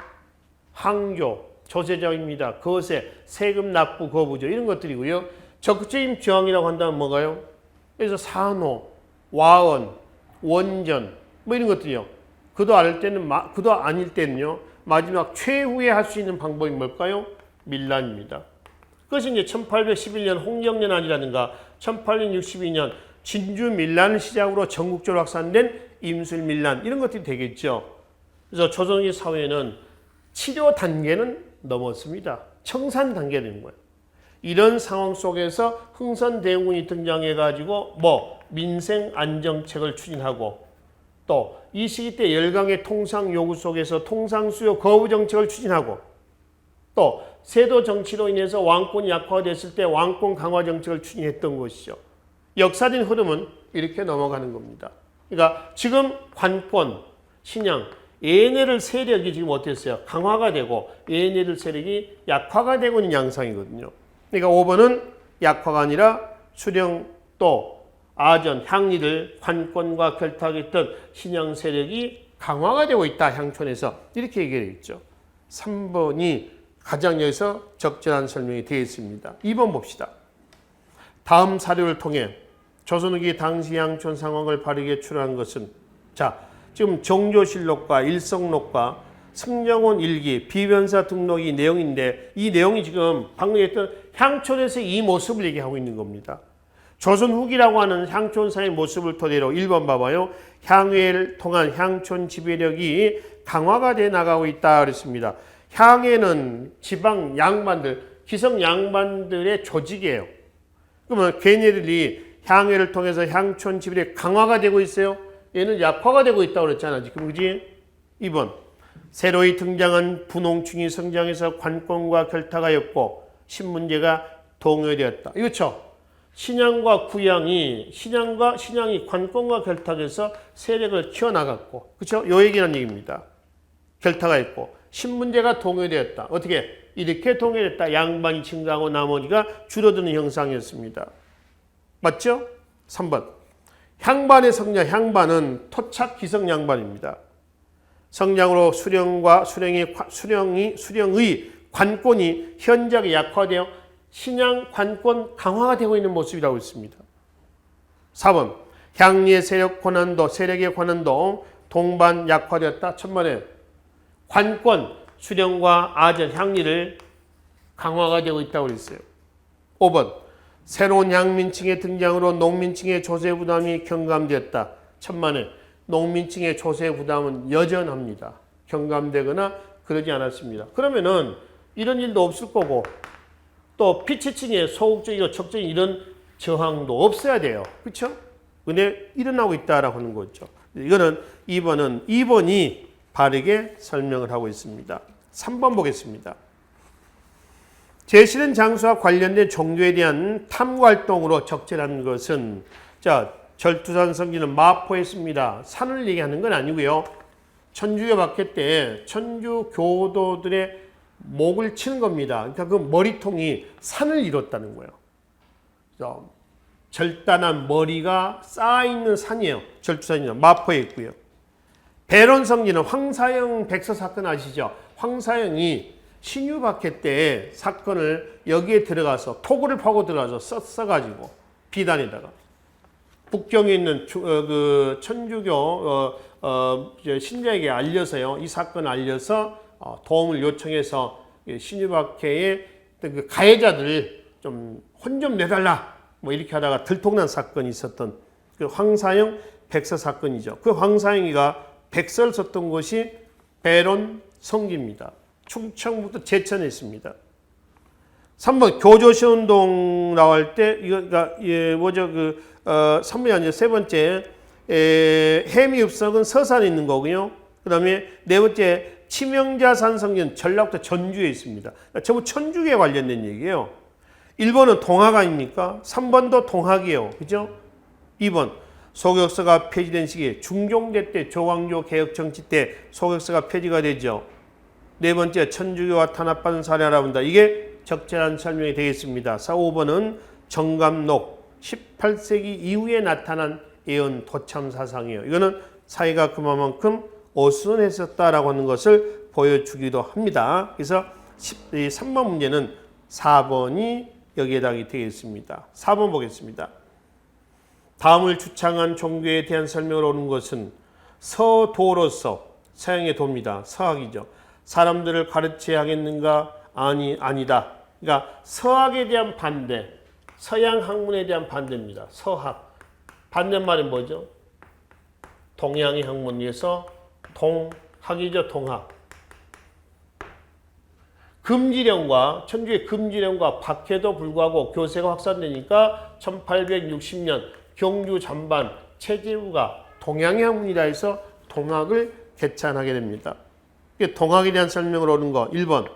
항조, 조세저항입니다. 거세, 세금 납부 거부죠. 이런 것들이고요. 적극적인 저항이라고 한다면 뭔가요? 그래서 산호, 와언, 원전 뭐 이런 것들이요. 그도 아닐 때는요. 마지막 최후에 할 수 있는 방법이 뭘까요? 밀란입니다. 그것이 이제 1811년 홍정연안이라든가 1862년 진주 밀란을 시작으로 전국적으로 확산된 임술 밀란 이런 것들이 되겠죠. 그래서 조선의 사회는 치료 단계는 넘었습니다. 청산 단계가 되는 거예요. 이런 상황 속에서 흥선대원군이 등장해가지고 민생 안정책을 추진하고 또 이 시기 때 열강의 통상 요구 속에서 통상 수요 거부 정책을 추진하고 또 세도 정치로 인해서 왕권이 약화됐을 때 왕권 강화 정책을 추진했던 것이죠. 역사적인 흐름은 이렇게 넘어가는 겁니다. 그러니까 지금 관권, 신양, 얘네들 세력이 지금 어땠어요? 강화가 되고 얘네들 세력이 약화가 되고 있는 양상이거든요. 그러니까 5번은 약화가 아니라 수령 또 아전, 향리를 관권과 결탁했던 신양 세력이 강화가 되고 있다. 향촌에서 이렇게 얘기되어 있죠. 3번이 가장 여기서 적절한 설명이 되어 있습니다. 2번 봅시다. 다음 사료를 통해 조선 후기 당시 향촌 상황을 바르게 추론한 것은 지금 정조실록과 일성록과 승정원 일기, 비변사 등록이 내용인데 이 내용이 지금 방금 했던 향촌에서 이 모습을 얘기하고 있는 겁니다. 조선 후기라고 하는 향촌사의 모습을 토대로 1번 봐봐요. 향회를 통한 향촌 지배력이 강화가 돼 나가고 있다 그랬습니다. 향회는 지방 양반들, 기성 양반들의 조직이에요. 그러면 걔네들이 향회를 통해서 향촌 지배력이 강화가 되고 있어요. 얘는 약화가 되고 있다고 그랬잖아. 지금 그지? 2번. 새로이 등장한 분홍충이 성장해서 관권과 결탁하였고 신문제가 동요되었다. 이거죠. 신양과 신양이 관권과 결탁해서 세력을 키워나갔고, 그렇죠? 요 얘기는 얘기입니다. 결탁하였고 신문제가 동요되었다. 어떻게? 이렇게 동요됐다. 양반이 증가하고 나머지가 줄어드는 형상이었습니다. 맞죠? 3번. 향반의 성장, 향반은 토착 기성 양반입니다. 성장으로 수령의 관권이 현저하게 약화되어 신양 관권 강화가 되고 있는 모습이라고 있습니다. 4번. 향리의 세력의 권한도 동반 약화되었다. 천만에 관권, 수령과 아전, 향리를 강화가 되고 있다고 그랬어요. 5번. 새로운 향민층의 등장으로 농민층의 조세 부담이 경감되었다. 천만에 농민층의 조세 부담은 여전합니다. 경감되거나 그러지 않았습니다. 그러면은 이런 일도 없을 거고 또 피치층의 소극적이고 적극적인 이런 저항도 없어야 돼요. 그렇죠? 근데 일어나고 있다라고 하는 거죠. 이거는 2번이 바르게 설명을 하고 있습니다. 3번 보겠습니다. 제시된 장소와 관련된 종교에 대한 탐구활동으로 적절한 것은 절투산 성지는 마포했습니다. 산을 얘기하는 건 아니고요. 천주교 박해 때 천주 교도들의 목을 치는 겁니다. 그러니까 그 머리통이 산을 이뤘다는 거예요. 절단한 머리가 쌓아있는 산이에요. 절투산이요. 마포에 있고요. 배론성지는 황사영 백서 사건 아시죠? 황사영이 신유박해 때 사건을 여기에 들어가서 토구를 파고 들어가서 써가지고 비단에다가 북경에 있는 천주교 신자에게 알려서요. 이 사건을 알려서 도움을 요청해서 신유박해의 그 가해자들 좀 혼 좀 내달라 뭐 이렇게 하다가 들통난 사건이 있었던 그 황사영 백서 사건이죠. 그 황사영이가 백서를 썼던 것이 배론 성지입니다. 충청북도 제천에 있습니다. 3번 교조시운동 나올 때 이거가 3번이 아니라 세 번째 해미읍석은 서산에 있는 거고요. 그 다음에 네 번째 치명자산 성지는 전라북도 전주에 있습니다. 전부 천주교에 관련된 얘기예요. 1번은 동학 아닙니까? 3번도 동학이에요. 그죠? 2번 소격서가 폐지된 시기 중종대 때 조광조 개혁 정치 때 소격서가 폐지가 되죠. 네 번째 천주교와 탄압받은 사례 알아본다. 이게 적절한 설명이 되겠습니다. 4, 5번은 정감록 18세기 이후에 나타난 애언 도참 사상이에요. 이거는 사회가 그만큼 어수선했었다라고 하는 것을 보여주기도 합니다. 그래서 3번 문제는 4번이 여기에 해당이 되겠습니다. 4번 보겠습니다. 다음을 주창한 종교에 대한 설명을 오는 것은 서도로서, 서양의 도입니다. 서학이죠. 사람들을 가르쳐야 하겠는가? 아니다. 그러니까 서학에 대한 반대, 서양 학문에 대한 반대입니다. 서학. 반대말은 뭐죠? 동양의 학문에서 동학이죠. 동학. 금지령과 천주의 금지령과 박해도 불구하고 교세가 확산되니까 1860년 경주 잔반 최재우가 동양의 학문이라 해서 동학을 개찬하게 됩니다. 동학에 대한 설명을 오는 거 1번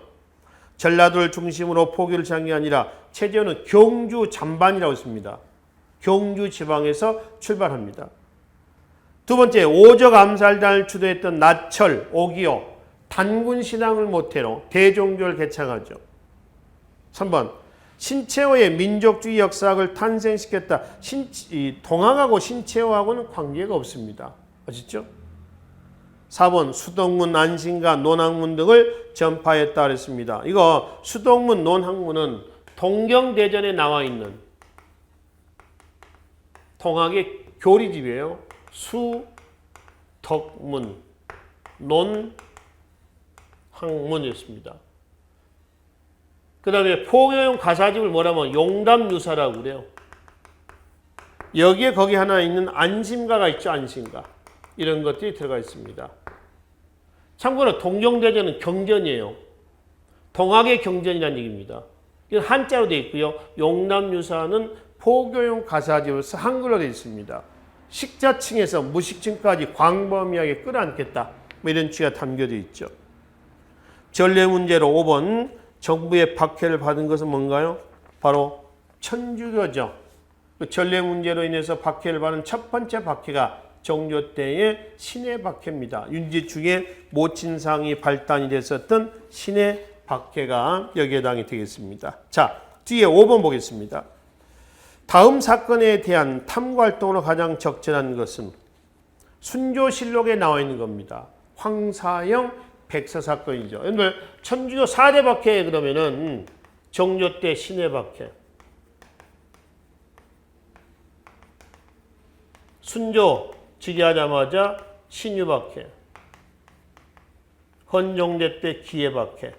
전라도를 중심으로 포교를 시작한 게 아니라 최재우는 경주 잔반이라고 했습니다. 경주 지방에서 출발합니다. 두 번째 오적 암살단을 주도했던 나철, 오기호 단군 신앙을 모태로 대종교를 개창하죠. 3번 신채호의 민족주의 역사학을 탄생시켰다. 동학하고 신채호하고는 관계가 없습니다. 아시죠? 4번 수동문, 안신가, 논학문 등을 전파했다 그랬습니다. 이거 수동문, 논학문은 동경대전에 나와 있는 동학의 교리집이에요. 수덕문, 논학문이었습니다. 그 다음에 포교용 가사집을 뭐라면 용담유사라고 그래요. 여기에 거기 하나 있는 안심가가 있죠. 안심가. 이런 것들이 들어가 있습니다. 참고로 동경대전은 경전이에요. 동학의 경전이라는 얘기입니다. 이건 한자로 되어 있고요. 용담유사는 포교용 가사집으로서 한글로 되어 있습니다. 식자층에서 무식층까지 광범위하게 끌어안겠다. 뭐 이런 취가 담겨져 있죠. 전례 문제로 5번 정부의 박해를 받은 것은 뭔가요? 바로 천주교죠. 전례 문제로 인해서 박해를 받은 첫 번째 박해가 정조 때의 신해 박해입니다. 윤지 중에 모친상이 발단이 됐었던 신해 박해가 여기에 해당이 되겠습니다. 자, 뒤에 5번 보겠습니다. 다음 사건에 대한 탐구활동으로 가장 적절한 것은 순조실록에 나와 있는 겁니다. 황사영 백서 사건이죠. 여러분들 천주교 4대 박해 그러면은 정조 때 신해 박해, 순조 즉위하자마자 신유 박해, 헌종대 때 기해 박해,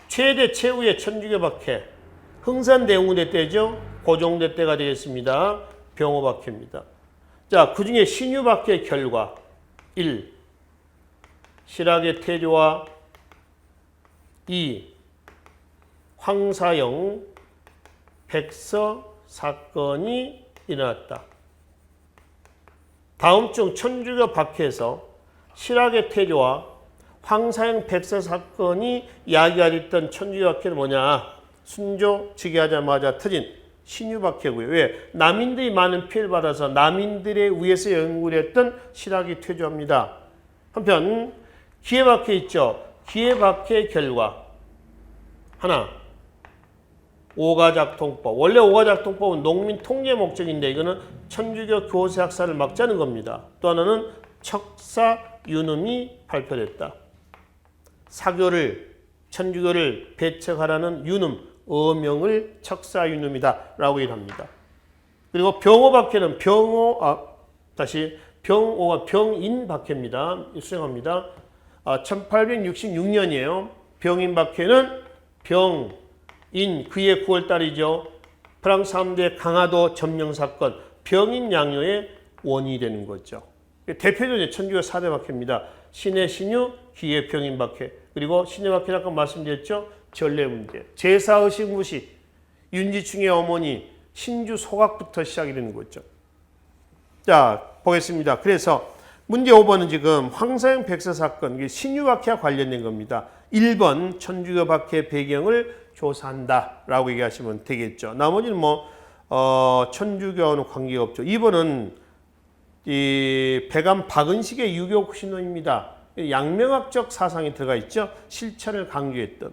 최대 최후의 천주교 박해, 흥선대웅대 때죠. 고종대 때가 되겠습니다. 병호 박해입니다. 자, 그 중에 신유 박해 결과 1. 실학의 태조와 2. 황사영 백서 사건이 일어났다. 다음 중 천주교 박해에서 실학의 태조와 황사영 백서 사건이 이야기가 됐던 천주교 박해는 뭐냐? 순조 즉위하자마자 터진 신유 박해고요. 왜? 남인들이 많은 피해를 받아서 남인들에 의해서 연구를 했던 실학이 퇴조합니다. 한편 기해 박해 있죠. 기해 박해 결과 하나, 오가작통법. 원래 오가작통법은 농민 통제 목적인데 이거는 천주교 교세 학살을 막자는 겁니다. 또 하나는 척사윤음이 발표됐다. 사교를, 천주교를 배척하라는 윤음, 어명을 척사윤음이다 라고 얘기합니다. 그리고 병호박해는 병호가 병인박해입니다. 수행합니다. 1866년이에요. 병인박해는 병인, 그해 9월달이죠. 프랑스 함대 강화도 점령 사건, 병인 양요의 원인이 되는 거죠. 대표적인 천주교 4대 박해입니다. 신해 신유, 기해 병인 박해, 그리고 신해 박해는 아까 말씀드렸죠. 전례 문제, 제사의식 무시, 윤지충의 어머니, 신주 소각부터 시작이 되는 거죠. 자, 보겠습니다. 그래서 문제 5번은 지금 황사영 백서 사건, 신유 박해와 관련된 겁니다. 1번 천주교 박해 배경을 조사한다 라고 얘기하시면 되겠죠. 나머지는 천주교와는 관계가 없죠. 2번은 이 백암 박은식의 유교 신론입니다. 양명학적 사상이 들어가 있죠. 실천을 강조했던.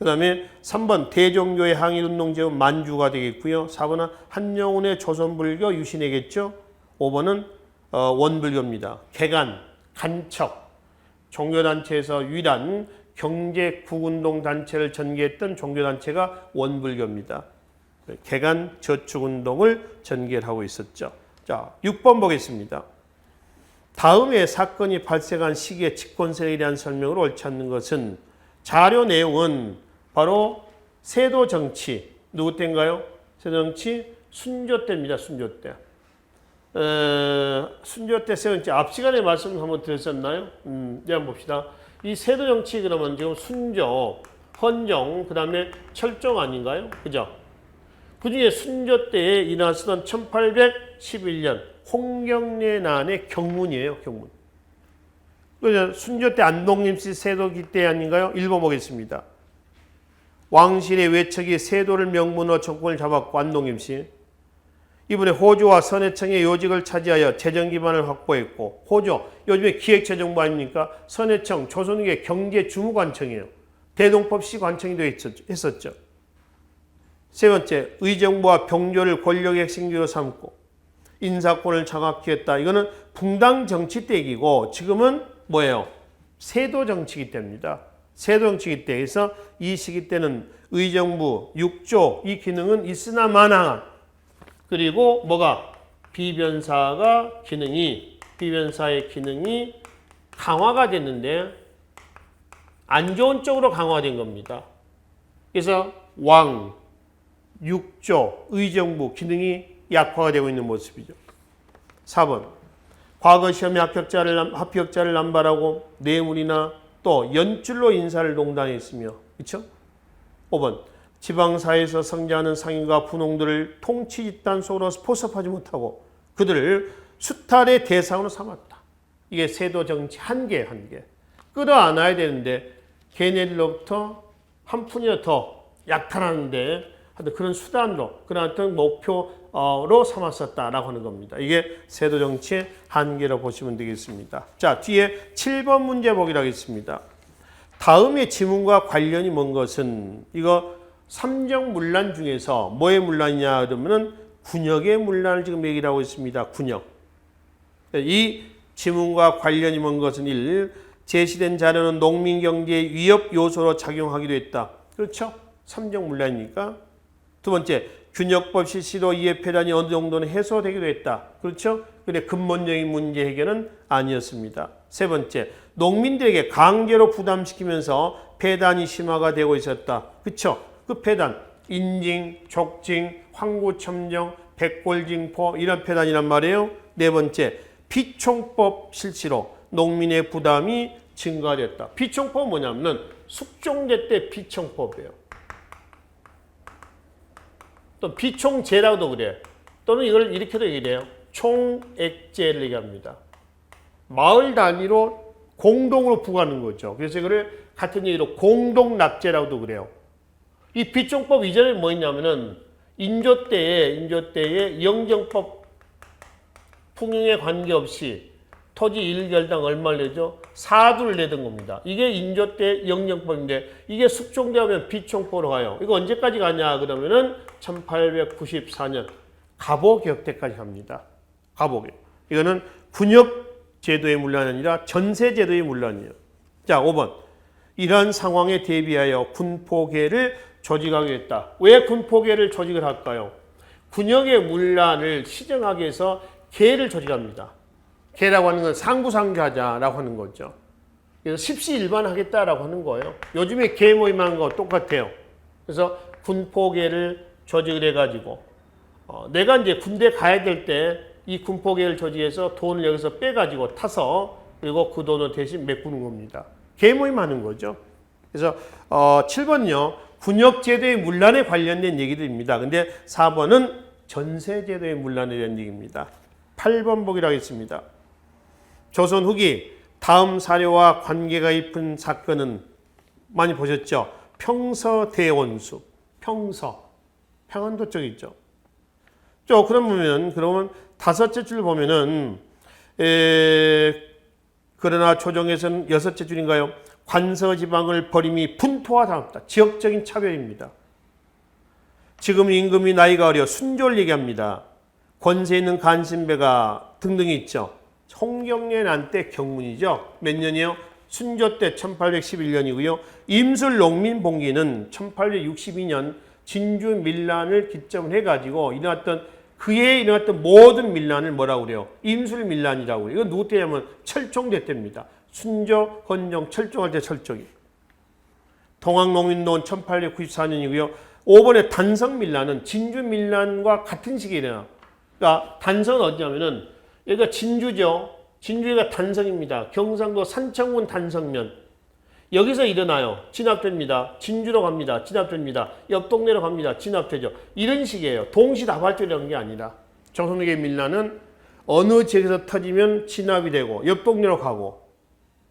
그 다음에 3번 대종교의 항일운동 제후 만주가 되겠고요. 4번은 한영운의 조선불교 유신회겠죠. 5번은 원불교입니다. 개간, 간척, 종교단체에서 유일한 경제국운동 단체를 전개했던 종교단체가 원불교입니다. 개간 저축운동을 전개를 하고 있었죠. 자, 6번 보겠습니다. 다음에 사건이 발생한 시기의 집권세력에 대한 설명으로 옳지 않는 것은 자료 내용은 바로 세도 정치. 누구 때인가요? 세도 정치 순조 때입니다. 순조 때. 순조 때 세도 정치 앞 시간에 말씀 한번 드렸었나요? 이제 한번 봅시다. 이 세도 정치 그러면 지금 순조, 헌종, 그 다음에 철종 아닌가요? 그죠? 그 중에 순조 때에 일어났던 1811년 홍경래 난의 경문이에요. 경문. 순조 때 안동림씨 세도기 때 아닌가요? 1번 보겠습니다. 왕실의 외척이 세도를 명문으로 정권을 잡았고 안동림씨. 이번에 호조와 선해청의 요직을 차지하여 재정 기반을 확보했고 호조, 요즘에 기획재정부 아닙니까? 선해청, 조선국의 경제주무관청이에요. 대동법시 관청이도 했었죠. 세 번째, 의정부와 병조를 권력의 핵심기로 삼고 인사권을 장악히 했다. 이거는 붕당 정치 때 얘기고 지금은 뭐예요? 세도 정치기 때입니다. 세도 정치기 때. 그래서 이 시기 때는 의정부, 육조 이 기능은 있으나 마나 그리고 뭐가? 비변사의 기능이 강화가 됐는데 안 좋은 쪽으로 강화된 겁니다. 그래서 왕, 육조, 의정부 기능이 약화가 되고 있는 모습이죠. 4번. 과거 시험에 합격자를 남발하고 뇌물이나 또 연줄로 인사를 농단했으며, 그렇죠? 5번. 지방사회에서 성장하는 상인과 분홍들을 통치 집단 속으로 포섭하지 못하고 그들을 수탈의 대상으로 삼았다. 이게 세도 정치 한계. 끌어안아야 되는데 걔네들로부터 한 푼이라도 더 약탈하는데 그런 수단으로, 그런 어떤 목표로 삼았었다라고 하는 겁니다. 이게 세도 정치의 한계로 보시면 되겠습니다. 자, 뒤에 7번 문제 보기로 하겠습니다. 다음의 지문과 관련이 먼 것은 이거 삼정문란 중에서 뭐의 문란이냐 그러면은 군역의 문란을 지금 얘기를 하고 있습니다. 군역. 이 지문과 관련이 먼 것은 1. 제시된 자료는 농민경제의 위협 요소로 작용하기도 했다. 그렇죠? 삼정문란이니까. 두 번째, 균역법 실시로 이해 폐단이 어느 정도는 해소되기도 했다. 그렇죠? 근데 근본적인 문제 해결은 아니었습니다. 세 번째, 농민들에게 강제로 부담시키면서 폐단이 심화가 되고 있었다. 그렇죠? 그 폐단, 인징, 족징, 황구첨령, 백골징포 이런 폐단이란 말이에요. 네 번째, 비총법 실시로 농민의 부담이 증가됐다. 비총법은 뭐냐면 숙종제 때 비총법이에요. 또 비총제라고도 그래. 또는 이걸 이렇게도 얘기해요. 총액제를 얘기합니다. 마을 단위로 공동으로 부과하는 거죠. 그래서 이거를 같은 얘기로 공동납제라고도 그래요. 이 비총법 이전에 뭐 있냐면은 인조 때에 영정법 풍경에 관계없이 토지 1결당 얼마를 내죠? 4두를 내던 겁니다. 이게 인조 때 영정법인데 이게 숙종되면 비총법으로 가요. 이거 언제까지 가냐 그러면은 1894년 갑오개혁 때까지 갑니다. 갑오개혁. 이거는 군역 제도의 문란이 아니라 전세 제도의 문란이에요. 자, 5번. 이러한 상황에 대비하여 군포계를 조직하게 했다. 왜 군포계를 조직을 할까요? 군역의 문란을 시정하기 위해서 계를 조직합니다. 계라고 하는 건 상부상조하자라고 하는 거죠. 그래서 십시일반하겠다라고 하는 거예요. 요즘에 계 모임하는 거 똑같아요. 그래서 군포계를 조직을 해가지고 내가 이제 군대 가야 될 때 이 군포계를 조직해서 돈을 여기서 빼가지고 타서 그리고 그 돈을 대신 메꾸는 겁니다. 계 모임하는 거죠. 그래서 7번요. 군역제도의 문란에 관련된 얘기들입니다. 근데 4번은 전세제도의 문란에 대한 얘기입니다. 8번 보기로 하겠습니다. 조선 후기 다음 사료와 관계가 있는 사건은 많이 보셨죠? 평서대원수. 평안도 쪽에 있죠. 그러면 다섯째 줄 보면은 그러나 조정에서는 여섯째 줄인가요? 관서지방을 버림이 분토화당합니다. 지역적인 차별입니다. 지금 임금이 나이가 어려 순조를 얘기합니다. 권세 있는 간신배가 등등이 있죠. 홍경래 난 때 경문이죠. 몇 년이요? 순조 때 1811년이고요. 임술 농민봉기는 1862년 진주 밀란을 기점으로 해가지고 그해 일어났던 모든 밀란을 뭐라고 그래요? 임술 밀란이라고 그래요. 이건 누구 때냐면 철종대 때입니다. 순조, 건종, 철종할 때 철종이. 동학농민노원 1894년이고요. 5번의 단성밀란은 진주밀란과 같은 시기에 일어나. 그러니까 단성은 어디냐면은 여기가 진주죠. 진주가 단성입니다. 경상도 산청군 단성면. 여기서 일어나요. 진압됩니다. 진주로 갑니다. 진압됩니다. 옆 동네로 갑니다. 진압되죠. 이런 식이에요. 동시다발적이라는 게 아니라. 조선의 밀란은 어느 지역에서 터지면 진압이 되고 옆 동네로 가고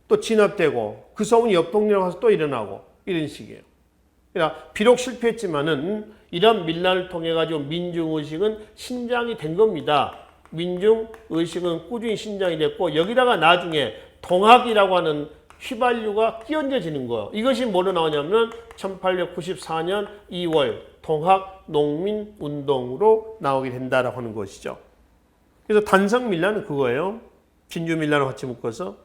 또 진압되고 그 소문이 옆 동네로 가서 또 일어나고 이런 식이에요. 그러니까 비록 실패했지만은 이런 밀란을 통해 가지고 민중의식은 신장이 된 겁니다. 민중의식은 꾸준히 신장이 됐고 여기다가 나중에 동학이라고 하는 휘발유가 끼얹어지는 거예요. 이것이 뭐로 나오냐면 1894년 2월 동학 농민운동으로 나오게 된다라고 하는 것이죠. 그래서 단성밀란은 그거예요. 진주밀란을 같이 묶어서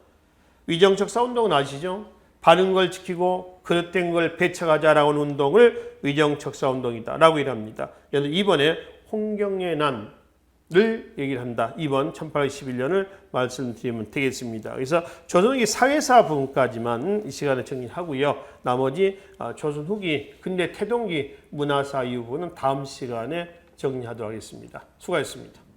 위정척 사운동은 아시죠? 바른 걸 지키고 그릇된 걸 배척하자라고 하는 운동을 위정척사운동이다라고 일합니다. 그래서 이번에 홍경래 난을 얘기를 한다. 이번 1811년을 말씀드리면 되겠습니다. 그래서 조선후기 사회사 부분까지만 이 시간에 정리하고요. 나머지 조선 후기 근대 태동기 문화사 이후 부분은 다음 시간에 정리하도록 하겠습니다. 수고하셨습니다.